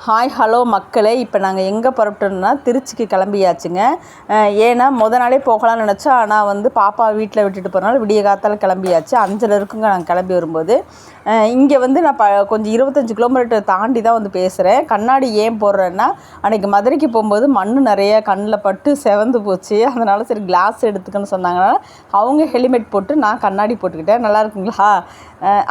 Hi hello மக்களே, இப்போ நாங்கள் எங்கே புறப்பட்டோம்னா திருச்சிக்கு கிளம்பியாச்சுங்க. ஏன்னா நாளே போகலான்னு நினச்சா, ஆனால் பாப்பா வீட்டில் விட்டுட்டு போகிறனால விடிய காத்தால் கிளம்பியாச்சு. 5:30 இருக்குங்க நாங்கள் கிளம்பி வரும்போது. இங்கே நான் கொஞ்சம் 25 கிலோமீட்டர் தாண்டி தான் பேசுகிறேன். கண்ணாடி ஏன் போடுறேன்னா, அன்றைக்கி மதுரைக்கு போகும்போது மண் நிறைய கண்ணில் பட்டு செவந்து போச்சு. அதனால் சரி கிளாஸ் எடுத்துக்கன்னு சொன்னாங்கன்னா அவங்க ஹெல்மெட் போட்டு நான் கண்ணாடி போட்டுக்கிட்டேன். நல்லா இருக்குங்களா?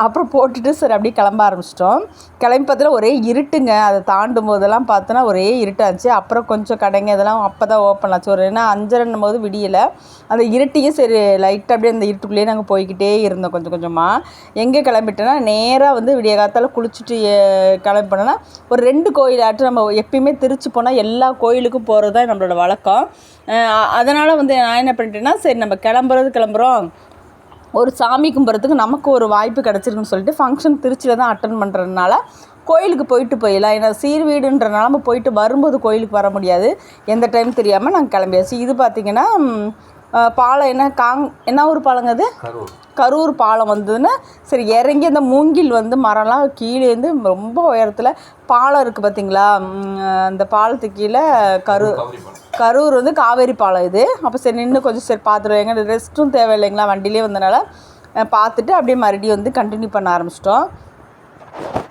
அப்புறம் போட்டுட்டு சரி அப்படியே கிளம்ப ஆரம்பிச்சிட்டோம். கிளம்பி பார்த்தா ஒரே இருட்டுங்க. அதை தாண்டும் போதெல்லாம் பார்த்தோன்னா ஒரே இருட்டாச்சு. அப்புறம் கொஞ்சம் கடைங்க இதெல்லாம் அப்போ தான் ஓப்பன் ஆச்சு. ஏன்னா 5:30 போது விடியலை. அந்த இருட்டையும் சரி லைட்டாக அப்படியே அந்த இருட்டுக்குள்ளேயே நாங்கள் போய்கிட்டே இருந்தோம். கொஞ்சம் கொஞ்சமாக எங்கே கிளம்பிட்டோன்னா நேராக விடிய காத்தால் குளிச்சுட்டு கிளம்பி போனோன்னா ஒரு 2 கோயிலாட்டு நம்ம எப்பயுமே திருச்சி போனால் எல்லா கோயிலுக்கும் போகிறது தான் நம்மளோட வழக்கம். அதனால் நான் என்ன பண்ணிட்டேன்னா, சரி நம்ம கிளம்புறோம், ஒரு சாமி கும்பிட்றதுக்கு நமக்கு ஒரு வாய்ப்பு கிடச்சிருக்குன்னு சொல்லிட்டு ஃபங்க்ஷன் திருச்சியில் தான் அட்டன் பண்ணுறதுனால கோயிலுக்கு போயிட்டு போயிடலாம். ஏன்னா சீர்வீடுன்றனால நம்ம போயிட்டு வரும்போது கோயிலுக்கு வர முடியாது. எந்த டைம் தெரியாமல் நாங்கள் கிளம்பியாச்சு. இது பார்த்திங்கன்னா பாலம் என்ன ஊர் பாலங்க அது? கரூர் பாலம் வந்ததுன்னா சரி இறங்கி அந்த மூங்கில் மரம்லாம் கீழேருந்து ரொம்ப உயரத்தில் பாலம் இருக்குது பார்த்திங்களா? அந்த பாலத்துக்கு கீழே கரூர் காவேரி பாலம் இது. அப்போ சரி நின்று கொஞ்சம் சரி பார்த்துருவோம். எங்கே ரெஸ்ட்டும் தேவை இல்லைங்களா, வண்டியிலே வந்தனால பார்த்துட்டு அப்படியே மறுபடியும் கண்டினியூ பண்ண ஆரம்பிச்சிட்டோம்.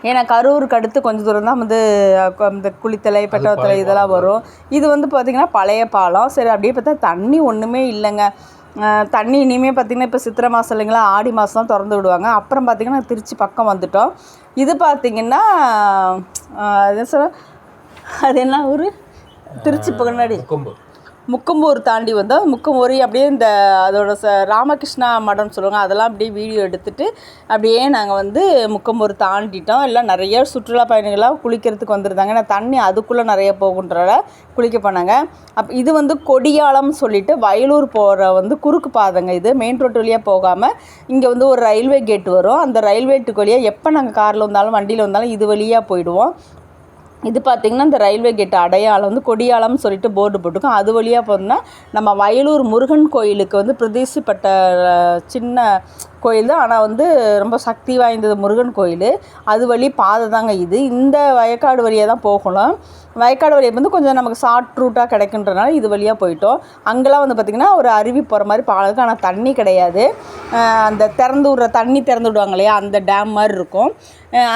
ஏன்னா கரூருக்கு அடுத்து கொஞ்சம் தூரம் தான் இந்த குளித்தலை பெட்டவத்தலை இதெல்லாம் வரும். இது பார்த்திங்கன்னா பழைய பாலம். சரி அப்படியே பார்த்தா தண்ணி ஒன்றுமே இல்லைங்க. தண்ணி இனிமேல் பார்த்திங்கன்னா இப்போ சித்திரை மாதம் இல்லைங்களா, ஆடி மாதம் தான் திறந்து விடுவாங்க. அப்புறம் பார்த்திங்கன்னா திருச்சி பக்கம் வந்துட்டோம். இது பார்த்திங்கன்னா அது என்ன ஊர்? திருச்சி பின்னாடி முக்கம்பூர் தாண்டி வந்தோம். முக்கம்பூர் அப்படியே இந்த அதோட ராமகிருஷ்ணா மடம்னு சொல்லுவாங்க, அதெல்லாம் அப்படியே வீடியோ எடுத்துகிட்டு அப்படியே நாங்கள் முக்கம்பூர் தாண்டிட்டோம். எல்லாம் நிறைய சுற்றுலா பயணிகளாக குளிக்கிறதுக்கு வந்துருந்தாங்க. ஏன்னா தண்ணி அதுக்குள்ளே நிறைய போகுன்றத குளிக்க போனாங்க. இது கொடியாளம்னு சொல்லிட்டு வயலூர் போகிற குறுக்கு பாதைங்க. இது மெயின் ரோட்டு வழியாக போகாமல் இங்கே ஒரு ரயில்வே கேட்டு வரும். அந்த ரயில்வேட்டுக்கு வழியாக எப்போ நாங்கள் காரில் வந்தாலும் வண்டியில் வந்தாலும் இது வழியாக போயிடுவோம். இது பார்த்திங்கன்னா இந்த ரயில்வே கேட்டு அடையாளம் கொடியாளம்னு சொல்லிட்டு போர்டு போட்டுருக்கோம். அது வழியாக போனோம்னா நம்ம வயலூர் முருகன் கோயிலுக்கு பிரதேசப்பட்ட சின்ன கோயில் தான். ஆனால் ரொம்ப சக்தி வாய்ந்தது முருகன் கோயில். அது வழி பாதை தாங்க இது. இந்த வயக்காடு வழியாக தான் போகணும். வயக்காடு வழியாக கொஞ்சம் நமக்கு ஷார்ட் ரூட்டாக கிடைக்குன்றனால இது வழியாக போயிட்டோம். அங்கெல்லாம் பார்த்திங்கன்னா ஒரு அருவி போகிற மாதிரி பாலம் இருக்குது. ஆனால் தண்ணி கிடையாது. அந்த தண்ணி திறந்து விடுவாங்க இல்லையா, அந்த டேம் மாதிரி இருக்கும்.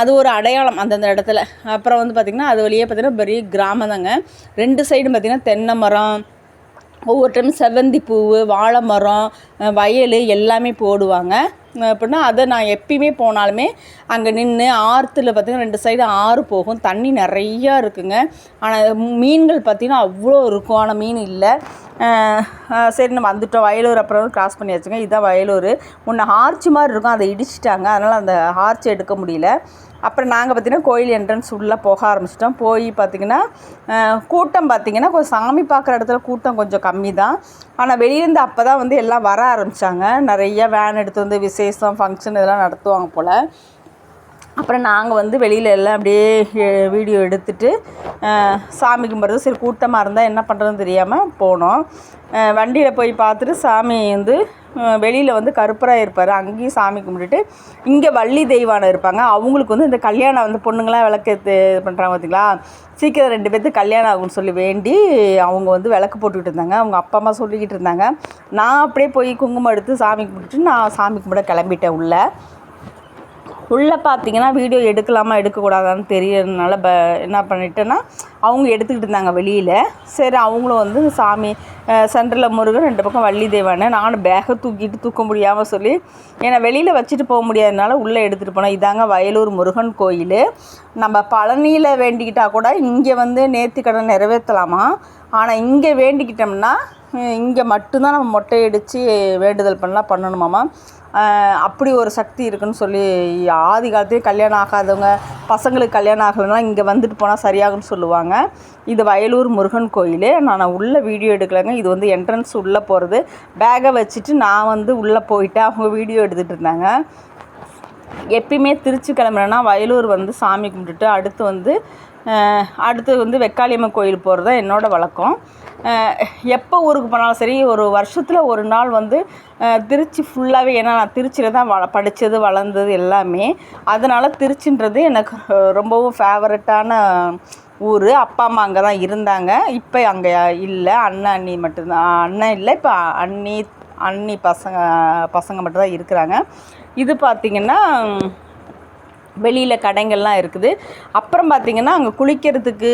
அது ஒரு அடையாளம் அந்தந்த இடத்துல. அப்புறம் பார்த்திங்கன்னா அது வழியே பார்த்திங்கன்னா பெரிய கிராமம் தாங்க. 2 சைடும் பார்த்திங்கன்னா தென்னை மரம், ஒவ்வொரு டைம் செவ்வந்தி பூ, வாழை மரம், வயல் எல்லாமே போடுவாங்க. அப்படின்னா அதை நான் எப்பயுமே போனாலுமே அங்கே நின்று ஆற்றுல பார்த்திங்கன்னா 2 சைடு ஆறு போகும். தண்ணி நிறையா இருக்குங்க. ஆனால் மீன்கள் பார்த்திங்கன்னா அவ்வளோ இருக்கும். ஆனால் மீன் இல்லை. சரி நம்ம வந்துட்டோம் வயலூர். அப்புறம் கிராஸ் பண்ணியாச்சுங்க. இதுதான் வயலூர். முன்ன ஆர்ச்சி மாதிரி இருக்கும், அதை இடிச்சிட்டாங்க. அதனால் அந்த ஆர்ச்சி எடுக்க முடியல. அப்புறம் நாங்கள் பார்த்திங்கன்னா கோயில் என்ட்ரன்ஸ் உள்ளே போக ஆரம்பிச்சிட்டோம். போய் பார்த்திங்கன்னா கூட்டம் பார்த்திங்கன்னா கொஞ்சம் சாமி பார்க்குற இடத்துல கூட்டம் கொஞ்சம் கம்மி தான். ஆனால் வெளியிலேருந்து அப்போ தான் எல்லாம் வர ஆரம்பித்தாங்க. நிறைய வேன் எடுத்து விசேஷம் ஃபங்க்ஷன் இதெல்லாம் நடத்துவாங்க போல். அப்புறம் நாங்கள் வெளியில் எல்லாம் அப்படியே வீடியோ எடுத்துகிட்டு சாமி கும்பிட்றது. சரி கூட்டமாக இருந்தால் என்ன பண்ணுறதுன்னு தெரியாமல் போனோம். வண்டியில் போய் பார்த்துட்டு சாமி வெளியில் கருப்பராக இருப்பார். அங்கேயும் சாமி கும்பிட்டுட்டு இங்கே வள்ளி தெய்வானை இருப்பாங்க. அவங்களுக்கு இந்த கல்யாணம் பொண்ணுங்களாம் விளக்கு இது பண்ணுறாங்க பார்த்திங்களா, சீக்கிரம் 2 பேர்த்துக்கு கல்யாணம் ஆகும்னு சொல்லி வேண்டி அவங்க விளக்கு போட்டுக்கிட்டு இருந்தாங்க. அவங்க அப்பா அம்மா சொல்லிக்கிட்டு இருந்தாங்க. நான் அப்படியே போய் குங்குமம் எடுத்து சாமி கும்பிட்டுட்டு நான் சாமி கும்பிட கிளம்பிட்டேன். உள்ளே பார்த்திங்கன்னா வீடியோ எடுக்கலாமா எடுக்கக்கூடாதான்னு தெரியறதுனால என்ன பண்ணிட்டேன்னா அவங்க எடுத்துக்கிட்டு இருந்தாங்க வெளியில். சரி அவங்களும் சாமி சென்டரில் முருகன் 2 பக்கம் வள்ளி தெய்வானை. நானும் பேக்கை தூக்க முடியாமல் சொல்லி ஏன்னா வெளியில் வச்சுட்டு போக முடியாததுனால உள்ளே எடுத்துகிட்டு போனேன். இதாங்க வயலூர் முருகன் கோயில். நம்ம பழனியில் வேண்டிக்கிட்டால் கூட இங்கே நேர்த்திக்கடன் நிறைவேற்றலாமா. ஆனால் இங்கே வேண்டிக்கிட்டோம்னா இங்கே மட்டும்தான் நம்ம மொட்டையடித்து வேண்டுதல் பண்ணணுமாமா. அப்படி ஒரு சக்தி இருக்குதுன்னு சொல்லி ஆதி காலத்தையே கல்யாணம் ஆகாதவங்க பசங்களுக்கு கல்யாணம் ஆகலைன்னா இங்கே வந்துட்டு போனால் சரியாகும்னு சொல்லுவாங்க. இது வயலூர் முருகன் கோயில். நான் உள்ளே வீடியோ எடுக்கலைங்க. இது என்ட்ரன்ஸ் உள்ளே போகிறது. பேக்கை வச்சுட்டு நான் உள்ளே போயிட்டேன். அவங்க வீடியோ எடுத்துகிட்டு இருந்தாங்க. எப்பயுமே திருச்சி கிளம்புறேன்னா வயலூர் சாமி கும்பிட்டுட்டு அடுத்து வெக்காளியம்மன் கோயில் போகிறது தான் என்னோடய வழக்கம். எப்போ ஊருக்கு போனாலும் சரி ஒரு வருஷத்தில் ஒரு நாள் திருச்சி ஃபுல்லாகவே, ஏன்னா நான் திருச்சியில் தான் படித்தது வளர்ந்தது எல்லாமே. அதனால் திருச்சின்றது எனக்கு ரொம்பவும் ஃபேவரட்டான ஊர். அப்பா அம்மா அங்கே தான் இருந்தாங்க. இப்போ அங்கே இல்லை, அண்ணன் அண்ணி மட்டும்தான். அண்ணன் இல்லை, இப்போ அண்ணி பசங்க மட்டும்தான் இருக்கிறாங்க. இது பார்த்திங்கன்னா வெளியில் கடைங்கள்லாம் இருக்குது. அப்புறம் பார்த்திங்கன்னா அங்கே குளிக்கிறதுக்கு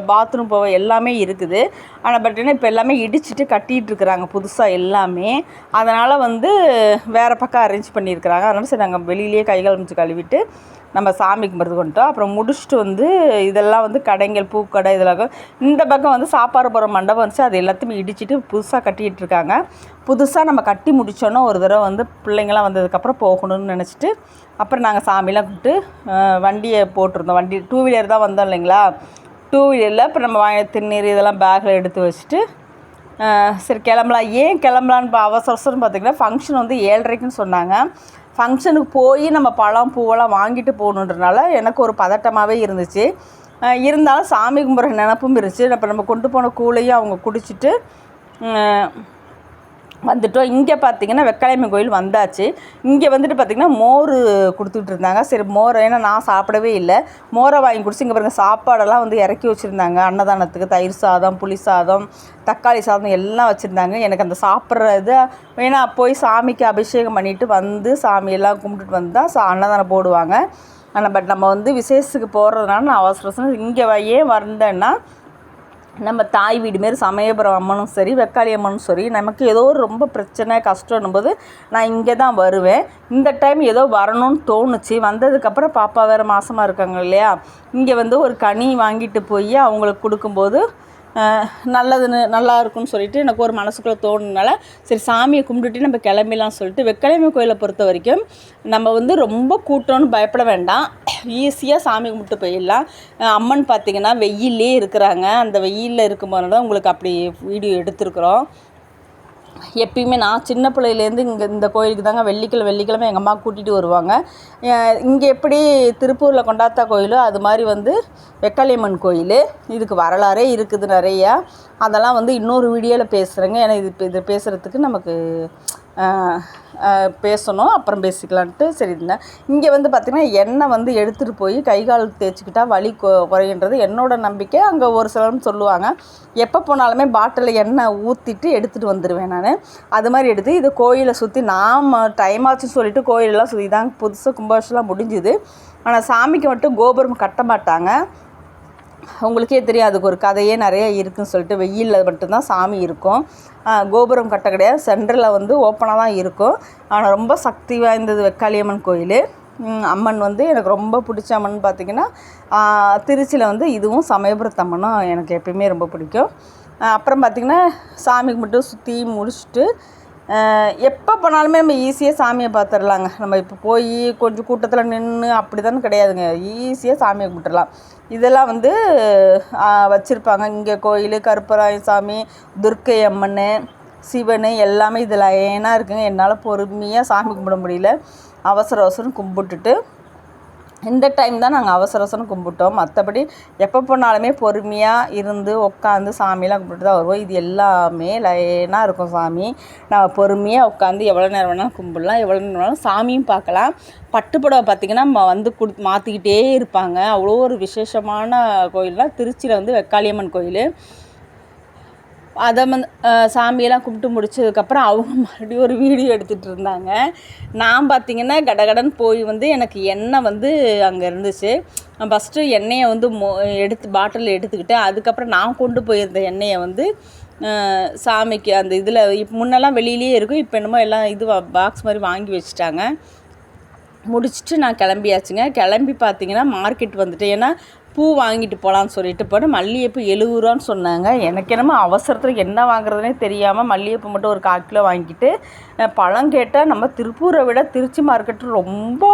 பாத்ரூம் போக எல்லாமே இருக்குது. ஆனால் பட் என்ன இப்போ எல்லாமே இடிச்சிட்டு கட்டிகிட்ருக்குறாங்க புதுசாக எல்லாமே. அதனால் வந்து வேறு பக்கம் அரேஞ்ச் பண்ணியிருக்கிறாங்க. அதனால் சரி நாங்கள் வெளியிலேயே கைகால் முடிச்சு கழுவிட்டு நம்ம சாமி கும்பிட்றது கொண்டுட்டோம். அப்புறம் முடிச்சுட்டு வந்து இதெல்லாம் வந்து கடைங்கள், பூக்கடை இதெல்லாம். இந்த பக்கம் வந்து சாப்பாடு போகிற மண்டபம் வந்துச்சு, அது எல்லாத்தையுமே இடிச்சிட்டு புதுசாக கட்டிகிட்டு இருக்காங்க. புதுசாக நம்ம கட்டி முடித்தோன்னா ஒரு தடவை வந்து பிள்ளைங்கள்லாம் வந்ததுக்கப்புறம் போகணும்னு நினச்சிட்டு அப்புறம் நாங்கள் சாமிலாம் கூப்பிட்டு வண்டியை போட்டிருந்தோம். வண்டி 2 வீலர் தான் வந்தோம் இல்லைங்களா. 2 வீலரில் இப்போ நம்ம திருநீர் இதெல்லாம் பேக்கில் எடுத்து வச்சுட்டு சரி கிளம்பலாம். ஏன் கிளம்பலான்னு அவசரம்னு பார்த்திங்கன்னா ஃபங்க்ஷன் வந்து 7:30க்குன்னு சொன்னாங்க. ஃபங்க்ஷனுக்கு போய் நம்ம பழம் பூவெல்லாம் வாங்கிட்டு போகணுன்றனால எனக்கு ஒரு பதட்டமாகவே இருந்துச்சு. இருந்தாலும் சாமி கும்பிட்ற நினப்பும் இருந்துச்சு. அப்போ நம்ம கொண்டு போன கூழையும் அவங்க குடிச்சிட்டு வந்துட்டோம். இங்கே பார்த்திங்கன்னா வெக்காளியம்மன் கோயில் வந்தாச்சு. இங்கே வந்துட்டு பார்த்திங்கன்னா மோர் கொடுத்துட்டு இருந்தாங்க. சரி மோர், ஏன்னா நான் சாப்பிடவே இல்லை, மோரை வாங்கி குடிச்சு. இங்கே பாருங்கள் சாப்பாடெல்லாம் வந்து இறக்கி வச்சுருந்தாங்க அன்னதானத்துக்கு. தயிர் சாதம், புளி சாதம், தக்காளி சாதம் எல்லாம் வச்சுருந்தாங்க. எனக்கு அந்த சாப்பிட்றது ஏன்னா போய் சாமிக்கு அபிஷேகம் பண்ணிவிட்டு வந்து சாமியெல்லாம் கும்பிட்டுட்டு வந்தால் அன்னதானம் போடுவாங்க. ஆனால் பட் நம்ம வந்து விசேஷத்துக்கு போகிறதுனால நான் அவசரம் இங்கே ஏன் வந்தேன்னா நம்ம தாய் வீடு மாரி சமயபுரம் அம்மனும் சரி, வெக்காளி அம்மனும் சரி, நமக்கு ஏதோ ஒரு ரொம்ப பிரச்சனை கஷ்டம்னும் போது நான் இங்கே தான் வருவேன். இந்த டைம் ஏதோ வரணும்னு தோணுச்சு. வந்ததுக்கப்புறம் பாப்பா வேறு மாசமாக இருக்காங்க இல்லையா, இங்கே வந்து ஒரு கனி வாங்கிட்டு போய் அவங்களுக்கு கொடுக்கும்போது நல்லா இருக்குன்னு சொல்லிட்டு எனக்கு ஒரு மனசுக்குள்ளே தோணுனால சரி சாமியை கும்பிட்டுட்டு நம்ம கிளம்பிடலாம் சொல்லிட்டு. வெக்காளியம்மன் கோயிலை பொறுத்த வரைக்கும் நம்ம வந்து ரொம்ப கூட்டம்னு பயப்பட வேண்டாம், ஈஸியாக சாமி கும்பிட்டு போயிடலாம். அம்மன் பார்த்திங்கன்னா வெயிலே இருக்கிறாங்க. அந்த வெயிலில் இருக்கும்போது தான் உங்களுக்கு அப்படி வீடியோ எடுத்துருக்குறோம். எப்பயுமே நான் சின்ன பிள்ளையிலேருந்து இங்கே இந்த கோயிலுக்கு தாங்க வெள்ளிக்கிழமை எங்கள் அம்மா கூட்டிகிட்டு வருவாங்க. இங்கே எப்படி திருப்பூரில் கொண்டாத்தா கோயிலோ அது மாதிரி வந்து வெக்காளியம்மன் கோயில். இதுக்கு வரலாறே இருக்குது நிறையா. அதெல்லாம் வந்து இன்னொரு வீடியோவில் பேசுகிறேங்க. ஏன்னா இது பேசுகிறதுக்கு நமக்கு பேசணும், அப்புறம் பேசிக்கலான்ட்டு சரி இருந்தேன். இங்கே வந்து பார்த்திங்கன்னா எண்ணெய் வந்து எடுத்துகிட்டு போய் கை கால் தேய்ச்சிக்கிட்டால் வலி குறையின்றது என்னோடய நம்பிக்கை. அங்கே ஒரு சிலர்னு சொல்லுவாங்க. எப்போ போனாலுமே பாட்டிலில் எண்ணெய் ஊற்றிட்டு எடுத்துகிட்டு வந்துடுவேன் நான். அது மாதிரி எடுத்து இது கோயிலை சுற்றி நாம் டைம் ஆச்சுன்னு சொல்லிட்டு கோயிலெல்லாம் சுற்றி தான் புதுசாக கும்பாபிஷேகம்லாம் முடிஞ்சுது. ஆனால் சாமிக்கு மட்டும் கோபுரம் கட்ட மாட்டாங்க. உங்களுக்கே தெரியும், அதுக்கு ஒரு கதையே நிறைய இருக்குதுன்னு சொல்லிட்டு. வெயிலில் மட்டும்தான் சாமி இருக்கும், கோபுரம் கட்ட கிடையாது. சென்டரில் வந்து ஓப்பனாக தான் இருக்கும். ஆனால் ரொம்ப சக்தி வாய்ந்தது வெக்காளியம்மன் கோயில். அம்மன் வந்து எனக்கு ரொம்ப பிடிச்ச அம்மன் பார்த்திங்கன்னா திருச்சியில் வந்து இதுவும் சமயபுரத்து அம்மனும் எனக்கு எப்பயுமே ரொம்ப பிடிக்கும். அப்புறம் பார்த்திங்கன்னா சாமிக்கு மட்டும் சுற்றி முடிச்சுட்டு எப்போ போனாலுமே நம்ம ஈஸியாக சாமியை பார்த்துடலாங்க. நம்ம இப்போ போய் கொஞ்சம் கூட்டத்தில் நின்று அப்படி தானே கிடையாதுங்க, ஈஸியாக சாமியை கும்பிட்டுடலாம். இதெல்லாம் வந்து வச்சுருப்பாங்க இங்கே கோயில். கருப்பராய சாமி, துர்க்கை அம்மன், சிவன் எல்லாமே இதில் ஏன்னா இருக்குங்க. என்னால் பொறுமையாக சாமி கும்பிட முடியல, அவசரம் கும்பிட்டுட்டு இந்த டைம் தான் நாங்கள் அவசரம் கும்பிட்டோம். மற்றபடி எப்போ போனாலுமே பொறுமையாக இருந்து உட்காந்து சாமியெலாம் கும்பிட்டு தான் வருவோம். இது எல்லாமே லைனாக இருக்கும் சாமி. நம்ம பொறுமையாக உட்காந்து எவ்வளோ நேரம் வேணாலும் கும்பிடலாம், எவ்வளோ நேரம் வேணாலும் சாமியும் பார்க்கலாம். பட்டுப்புடவை பார்த்திங்கன்னா வந்து மாற்றிக்கிட்டே இருப்பாங்க. அவ்வளோ ஒரு விசேஷமான கோயில்னால் திருச்சியில் வந்து வெக்காளியம்மன் கோயில். அதை வந்து சாமியெல்லாம் கும்பிட்டு முடிச்சதுக்கப்புறம் அவங்க மறுபடியும் ஒரு வீடியோ எடுத்துகிட்டு இருந்தாங்க. நான் பார்த்திங்கன்னா கடகடன்னு போய் வந்து எனக்கு எண்ணெய் வந்து அங்கே இருந்துச்சு. ஃபஸ்ட்டு எண்ணெயை வந்து பாட்டிலில் எடுத்துக்கிட்டேன். அதுக்கப்புறம் நான் கொண்டு போயிருந்த எண்ணெயை வந்து சாமிக்கு அந்த இதில் முன்னெல்லாம் வெளியிலேயே இருக்கும், இப்போ என்னமோ எல்லாம் இது பாக்ஸ் மாதிரி வாங்கி வச்சுட்டாங்க. முடிச்சுட்டு நான் கிளம்பியாச்சுங்க. கிளம்பி பார்த்திங்கன்னா மார்க்கெட் வந்துட்டேன். ஏன்னா பூ வாங்கிட்டு போகலான்னு சொல்லிட்டு போனேன். மல்லிகைப்பூ 70 ரூபான்னு சொன்னாங்க. எனக்கு என்னமோ அவசரத்தில் என்ன வாங்குறதுனே தெரியாமல் மல்லிகைப்பூ மட்டும் ஒரு 1/4 கிலோ வாங்கிட்டு பழம் கேட்டால் நம்ம திருப்பூரை விட திருச்சி மார்க்கெட்டு ரொம்ப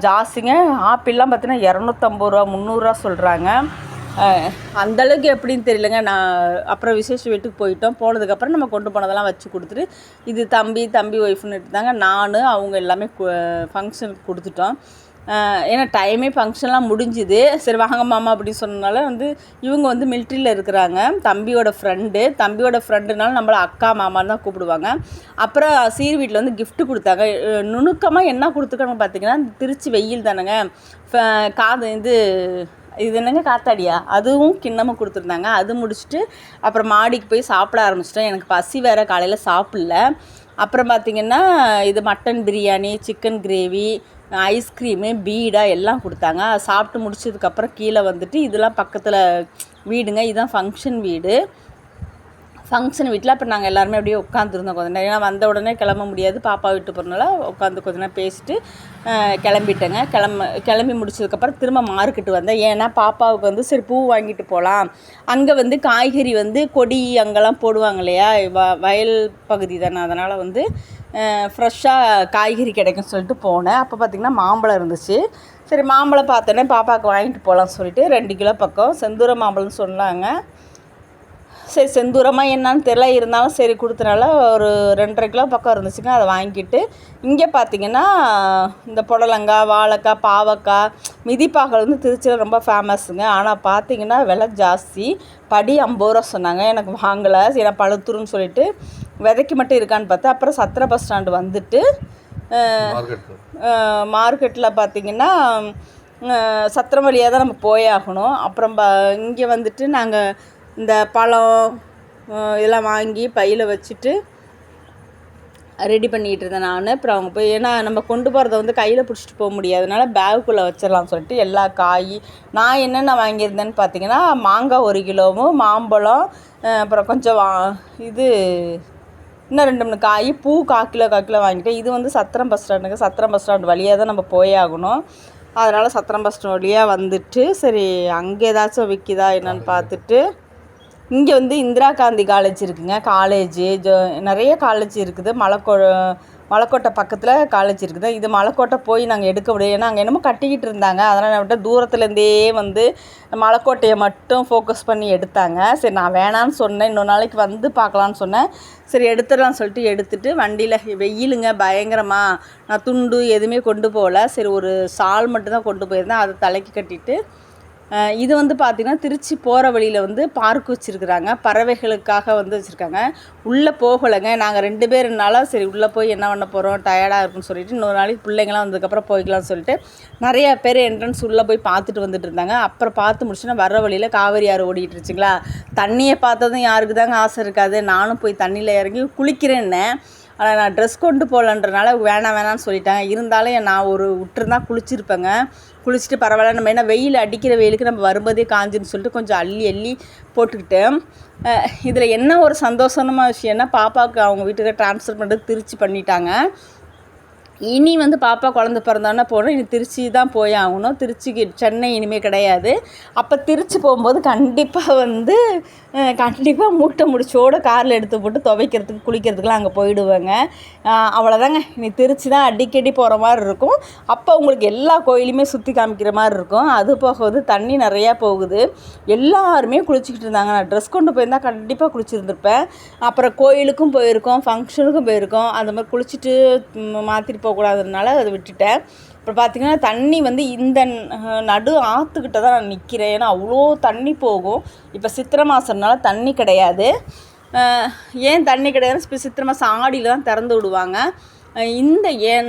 ஜாஸ்திங்க. ஆப்பிள்லாம் பார்த்தீங்கன்னா 250 ரூபா 300 ரூபா சொல்கிறாங்க. அந்தளவுக்கு எப்படின்னு தெரியலங்க. நான் அப்புறம் விசேஷ வீட்டுக்கு போயிட்டோம். போனதுக்கப்புறம் நம்ம கொண்டு போனதெல்லாம் வச்சு கொடுத்துட்டு இது தம்பி ஒய்ஃப்னு எடுத்தாங்க. நான் அவங்க எல்லாமே ஃபங்க்ஷனுக்கு கொடுத்துட்டோம். ஏன்னா டைமே ஃபங்க்ஷன்லாம் முடிஞ்சுது. சரி வாங்க மாமா அப்படின்னு சொன்னனால வந்து இவங்க வந்து மிலிட்ரியில் இருக்கிறாங்க. தம்பியோட ஃப்ரெண்டுனால நம்மளை அக்கா மாமான்னு தான் கூப்பிடுவாங்க. அப்புறம் சீர் வீட்டில் வந்து கிஃப்ட்டு கொடுத்தாங்க. நுணுக்கமாக என்ன கொடுத்துருக்காங்க பார்த்திங்கன்னா, திருச்சி வெயில் தானேங்க, காது இது இது என்னங்க காத்தாடியா, அதுவும் கிண்ணமும் கொடுத்துருந்தாங்க. அது முடிச்சுட்டு அப்புறம் மாடிக்கு போய் சாப்பிட ஆரம்பிச்சிட்டோம். எனக்கு பசி வேறு, காலையில் சாப்பிடல. அப்புறம் பார்த்திங்கன்னா இது mutton biryani, chicken gravy, ice cream, பீடா எல்லாம் கொடுத்தாங்க. அதை சாப்பிட்டு முடிச்சதுக்கப்புறம் கீழே வந்துட்டு இதெல்லாம் பக்கத்தில் வீடுங்க, இதுதான் ஃபங்க்ஷன் வீடு. ஃபங்க்ஷன் வீட்டில் அப்புறம் நாங்கள் எல்லாருமே அப்படியே உட்காந்துருந்தோம் கொஞ்சம் நேரம். ஏன்னா வந்த உடனே கிளம்ப முடியாது, பாப்பா விட்டு போகிறனால உட்காந்து கொஞ்ச நேரம் பேசிட்டு கிளம்பிட்டேங்க. கிளம்பி முடிச்சதுக்கப்புறம் திரும்ப மார்க்கெட்டு வந்தேன். ஏன்னா பாப்பாவுக்கு வந்து சரி பூ வாங்கிட்டு போகலாம், அங்கே வந்து காய்கறி வந்து கொடி அங்கெல்லாம் போடுவாங்க இல்லையா, வயல் பகுதி தானே, அதனால் வந்து ஃப்ரெஷ்ஷாக காய்கறி கிடைக்கும்னு சொல்லிட்டு போனேன். அப்போ பார்த்திங்கன்னா மாம்பழம் இருந்துச்சு. சரி மாம்பழம் பார்த்தோன்னே பாப்பாவுக்கு வாங்கிட்டு போகலான்னு சொல்லிட்டு 2 கிலோ பக்கம் செந்தூர மாம்பழம்னு சொன்னாங்க. சரி செந்தூரமாக என்னான்னு தெரியல, இருந்தாலும் சரி கொடுத்தனால ஒரு 2.5 கிலோ பக்கம் இருந்துச்சுங்க. அதை வாங்கிட்டு இங்கே பார்த்திங்கன்னா இந்த புடலங்காய், வாழைக்காய், பாவக்காய், மிதிப்பாக்கள் வந்து திருச்சியில் ரொம்ப ஃபேமஸுங்க. ஆனால் பார்த்திங்கன்னா விலை ஜாஸ்தி. படி 50 ரூபா சொன்னாங்க. எனக்கு வாங்கலை, சரி நான் பழுத்துருன்னு சொல்லிட்டு விதைக்கு மட்டும் இருக்கான்னு பார்த்தேன். அப்புறம் சத்திர பஸ் ஸ்டாண்டு வந்துட்டு மார்க்கெட்டில் பார்த்திங்கன்னா சத்திரம் வழியாக தான் நம்ம போயாகணும். அப்புறம் இங்கே வந்துட்டு நாங்கள் இந்த பழம் இதெல்லாம் வாங்கி பையில் வச்சுட்டு ரெடி பண்ணிகிட்டு இருந்தேன் நான். அப்புறம் அவங்க போய், ஏன்னா நம்ம கொண்டு போகிறத வந்து கையில் பிடிச்சிட்டு போக முடியாதனால பேக்குள்ளே வச்சிடலாம்னு சொல்லிட்டு எல்லா காய் நான் என்னென்ன வாங்கியிருந்தேன்னு பார்த்தீங்கன்னா மாங்காய் 1 கிலோவும், மாம்பழம், அப்புறம் கொஞ்சம் இது இன்னும் 2-3 காய், பூ 1/4 கிலோ வாங்கிட்டேன். இது வந்து சத்திரம் பஸ் ஸ்டாண்டுங்க. சத்திரம் பஸ் ஸ்டாண்டு வழியாக தான் நம்ம போயாகணும். அதனால் சத்திரம் பஸ் ஸ்டாண்ட் வழியாக வந்துட்டு சரி அங்கே ஏதாச்சும் விற்கிதா என்னன்னு பார்த்துட்டு, இங்கே வந்து இந்திரா காந்தி காலேஜ் இருக்குதுங்க. காலேஜு நிறைய காலேஜ் இருக்குது. மலைக்கோட்டை பக்கத்தில் காலேஜ் இருக்குது. இது மலைக்கோட்டை போய் நாங்கள் எடுக்க முடியாது, ஏன்னா அங்கே என்னமோ கட்டிக்கிட்டு இருந்தாங்க. அதனால் நான் விட்டு தூரத்துலேருந்தே வந்து மலைக்கோட்டையை மட்டும் ஃபோக்கஸ் பண்ணி எடுத்தாங்க. சரி நான் வேணான்னு சொன்னேன், இன்னொரு நாளைக்கு வந்து பார்க்கலான்னு சொன்னேன். சரி எடுத்துடலான்னு சொல்லிட்டு எடுத்துகிட்டு வண்டியில் வெயிலுங்க பயங்கரமாக, நான் துண்டு எதுவுமே கொண்டு போகல. சரி ஒரு ஷால் மட்டும்தான் கொண்டு போயிருந்தேன், அதை தலைக்கு கட்டிட்டு. இது வந்து பார்த்திங்கன்னா திருச்சி போகிற வழியில் வந்து பார்க் வச்சுருக்குறாங்க, பறவைகளுக்காக வந்து வச்சுருக்காங்க. உள்ளே போகலைங்க, நாங்கள் 2 பேருனால சரி உள்ளே போய் என்ன பண்ண போகிறோம், டயர்டாக இருக்குன்னு சொல்லிட்டு இன்னொரு நாளைக்கு பிள்ளைங்களாம் வந்ததுக்கப்புறம் போய்க்கலாம்னு சொல்லிட்டு நிறையா பேர் என்ட்ரன்ஸ் உள்ளே போய் பார்த்துட்டு வந்துட்டு இருந்தாங்க. அப்புறம் பார்த்து முடிச்சுன்னா வர வழியில் காவேரி ஆறு ஓடிட்டு இருந்துச்சுங்களா. தண்ணியை பார்த்ததும் யாருக்கு தாங்க ஆசை இருக்காது. நானும் போய் தண்ணியில் இறங்கி குளிக்கிறேன்னு, ஆனால் நான் ட்ரெஸ் கொண்டு போகலன்றனால வேணான்னு சொல்லிட்டாங்க. இருந்தாலும் நான் ஒரு விட்டுருந்தா குளிச்சிருப்பேங்க. குளிச்சுட்டு பரவாயில்ல, நம்ம என்ன வெயில் அடிக்கிற வெயிலுக்கு நம்ம வரும்போதே காஞ்சுன்னு சொல்லிட்டு கொஞ்சம் அள்ளி போட்டுக்கிட்டேன். இதில் என்ன ஒரு சந்தோஷமான விஷயம்னா, பாப்பாவுக்கு அவங்க வீட்டுக்கு ட்ரான்ஸ்ஃபர் பண்ணுறது திருச்சி பண்ணிட்டாங்க. இனி வந்து பாப்பா குழந்த பிறந்தோன்னா போகணும், இனி திருச்சி தான் போய் ஆகணும். திருச்சிக்கு சென்னை இனிமேல் கிடையாது. அப்போ திருச்சி போகும்போது கண்டிப்பாக மூட்டை முடிச்சோடு காரில் எடுத்து போட்டு துவைக்கிறதுக்கு குளிக்கிறதுக்குலாம் அங்கே போயிடுவேங்க. அவ்வளோதாங்க, இனி திருச்சி தான் அடிக்கடி போகிற மாதிரி இருக்கும். அப்போ உங்களுக்கு எல்லா கோயிலுமே சுற்றி காமிக்கிற மாதிரி இருக்கும். அது போக வந்து தண்ணி நிறையா போகுது. எல்லாருமே குளிச்சுக்கிட்டு இருந்தாங்க. நான் ட்ரெஸ் கொண்டு போயிருந்தால் கண்டிப்பாக குளிச்சுருந்துருப்பேன். அப்புறம் கோயிலுக்கும் போயிருக்கோம், ஃபங்க்ஷனுக்கும் போயிருக்கோம். அந்த மாதிரி குளிச்சுட்டு மாற்றிட்டு போகக்கூடாதுனால அதை விட்டுட்டேன். அப்புறம் பார்த்திங்கன்னா தண்ணி வந்து இந்த நடு ஆற்றுக்கிட்ட தான் நான் நிற்கிறேன். ஏன்னா அவ்வளோ தண்ணி போகும். இப்போ சித்திரை மாதம்னால தண்ணி கிடையாது. ஏன் தண்ணி கிடையாதுன்னு இப்போ சித்திரை மாதம் ஆடியில் தான் திறந்து விடுவாங்க.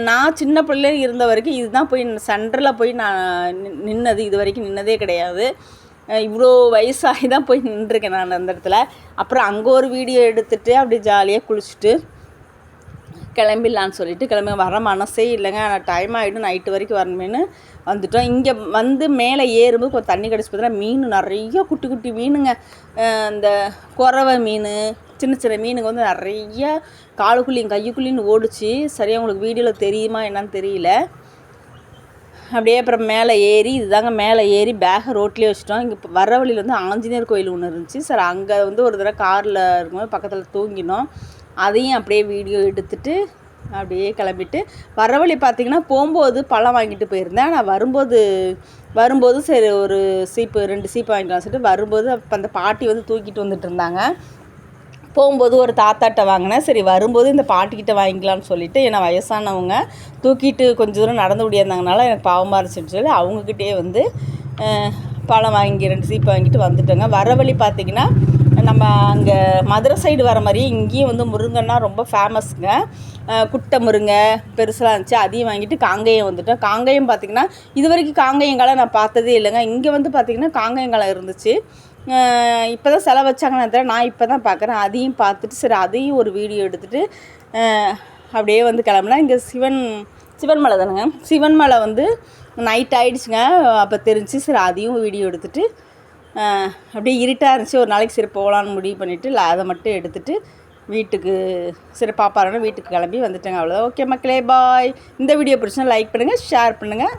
நான் சின்ன பிள்ளை இருந்த வரைக்கும் இதுதான் போய் சென்டரில் போய் நான் நின்னது, இது வரைக்கும் நின்னதே கிடையாது. இவ்வளோ வயசாகி தான் போய் நின்றுருக்கேன் நான் அந்த இடத்துல. அப்புறம் அங்கே ஒரு வீடியோ எடுத்துகிட்டு அப்படியே ஜாலியாக குளிச்சுட்டு கிளம்பிடலான்னு சொல்லிட்டு வர மனசே இல்லைங்க. ஆனால் டைம் ஆகிடும், நைட்டு வரைக்கும் வரணுமேனு வந்துட்டோம். இங்கே வந்து மேலே ஏறும்போது கொஞ்சம் தண்ணி கிடச்சி பார்த்தீங்கன்னா மீன் நிறைய குட்டி மீனுங்க. இந்த குறவை மீன், சின்ன மீனுங்க வந்து நிறைய காலுக்குள்ளியும் கையுக்குள்ளின்னு ஓடிச்சு. சரியாக உங்களுக்கு வீடியோவில் தெரியுமா என்னன்னு தெரியல. அப்படியே அப்புறம் மேலே ஏறி, இதுதாங்க மேலே ஏறி பேகை ரோட்லேயே வச்சுட்டோம். இங்கே வர வழியில் வந்து ஆஞ்சநேயர் கோயில் ஒன்று இருந்துச்சு. சரி அங்கே வந்து ஒரு தடவை காரில் இருக்கும்போது பக்கத்தில் தூங்கினோம். அதையும் அப்படியே வீடியோ எடுத்துகிட்டு அப்படியே கிளம்பிட்டு வர வழி பார்த்திங்கன்னா போகும்போது பழம் வாங்கிட்டு போயிருந்தேன். ஆனால் வரும்போது சரி ஒரு 2 சீப்பு வாங்கிக்கலாம் சொல்லிட்டு வரும்போது அப்போ அந்த பாட்டி வந்து தூக்கிட்டு வந்துட்டு இருந்தாங்க. போகும்போது ஒரு தாத்தாட்ட வாங்கினேன். சரி வரும்போது இந்த பாட்டிக்கிட்ட வாங்கிக்கலான்னு சொல்லிவிட்டு, ஏன்னா வயசானவங்க தூக்கிட்டு கொஞ்சம் தூரம் நடந்து முடியாதனால எனக்கு பாவமாக இருந்துச்சுன்னு சொல்லி அவங்கக்கிட்டே வந்து பழம் வாங்கி 2 சீப்பு வாங்கிட்டு வந்துட்டோங்க. வர வழி பார்த்திங்கன்னா நம்ம அங்கே மதுரை சைடு வர மாதிரி இங்கேயும் வந்து முருங்கைன்னா ரொம்ப ஃபேமஸுங்க. குட்டை முருங்கை பெருசாக இருந்துச்சு, அதையும் வாங்கிட்டு காங்கேயம் வந்துட்டோம். காங்கேயம் பார்த்திங்கன்னா இது வரைக்கும் காங்கேயங்காலம் நான் பார்த்ததே இல்லைங்க. இங்கே வந்து பார்த்திங்கன்னா காங்கேயங்காலம் இருந்துச்சு. இப்போ தான் செலவு வச்சாங்கன்னு தவிர நான் இப்போ தான் பார்க்குறேன். அதையும் பார்த்துட்டு சரி அதையும் ஒரு வீடியோ எடுத்துகிட்டு அப்படியே வந்து கிளம்புனா. இங்கே சிவன் மலை தானுங்க. சிவன் மலை வந்து நைட் ஆகிடுச்சுங்க. அப்போ தெரிஞ்சு சரி அதையும் வீடியோ எடுத்துகிட்டு அப்படியே இருட்டாக இருந்துச்சு. ஒரு நாளைக்கு சரி போகலான்னு முடிவு பண்ணிவிட்டு அதை மட்டும் எடுத்துகிட்டு வீட்டுக்கு சரி பாப்பாருன்னு வீட்டுக்கு கிளம்பி வந்துட்டேங்க. அவ்வளோதான். ஓகே மக்களே, பாய். இந்த வீடியோ பிடிச்சினா லைக் பண்ணுங்கள், ஷேர் பண்ணுங்கள்.